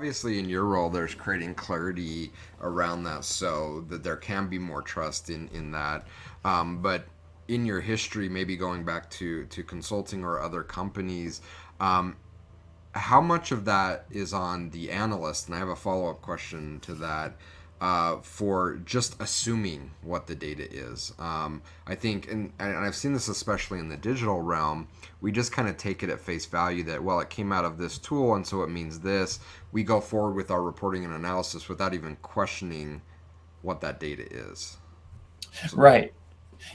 obviously in your role there's creating clarity around that so that there can be more trust in that. But in your history, maybe going back to consulting or other companies, um, how much of that is on the analyst? And I have a follow up question to that. For just assuming what the data is. I think, and I've seen this especially in the digital realm, we just kind of take it at face value that, well, it came out of this tool, and so it means this. We go forward with our reporting and analysis without even questioning what that data is. So, Right.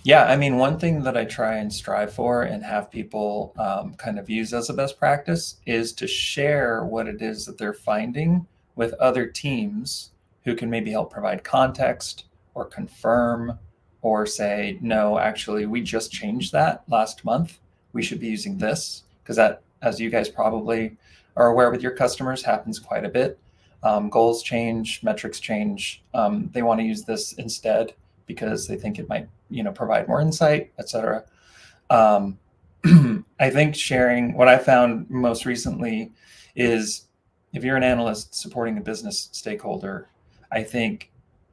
Yeah, I mean, one thing that I try and strive for and have people kind of use as a best practice is to share what it is that they're finding with other teams who can maybe help provide context or confirm or say, no, actually, we just changed that last month. We should be using this because that, as you guys probably are aware with your customers, happens quite a bit. Goals change, metrics change. They want to use this instead because they think it might, provide more insight, et cetera. Um, I think sharing what I found most recently is if you're an analyst supporting a business stakeholder, I think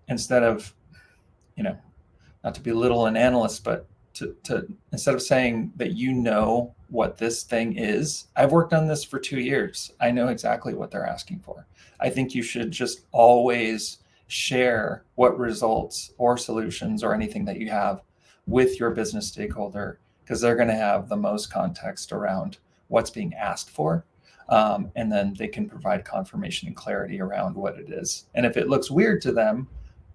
instead of, you know, not to belittle an analyst, but to instead of saying that what this thing is, I've worked on this for 2 years. I know exactly what they're asking for. I think you should just always share what results or solutions or anything that you have with your business stakeholder because they're going to have the most context around what's being asked for. And then they can provide confirmation and clarity around what it is. And if it looks weird to them,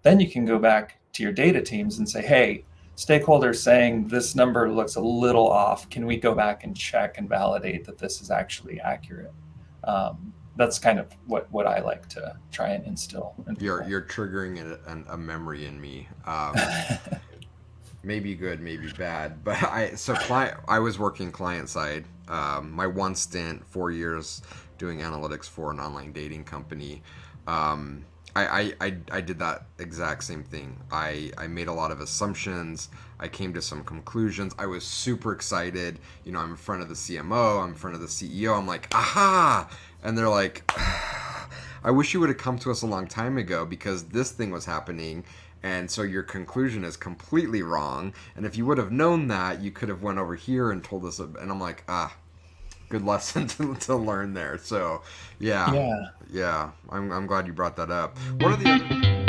then you can go back to your data teams and say, hey, stakeholders saying this number looks a little off. Can we go back and check and validate that this is actually accurate? That's kind of what I like to try and instill in people. you're triggering a memory in me. Maybe good, maybe bad. But I was working client side. My one stint, 4 years doing analytics for an online dating company. I did that exact same thing. I made a lot of assumptions. I came to some conclusions. I was super excited. I'm in front of the CMO. I'm in front of the CEO. I'm like, aha! And they're like, I wish you would have come to us a long time ago because this thing was happening, and so your conclusion is completely wrong. And if you would have known that, you could have went over here and told us. And I'm like, good lesson to learn there. So, yeah, Yeah. yeah. I'm glad you brought that up. What are the other?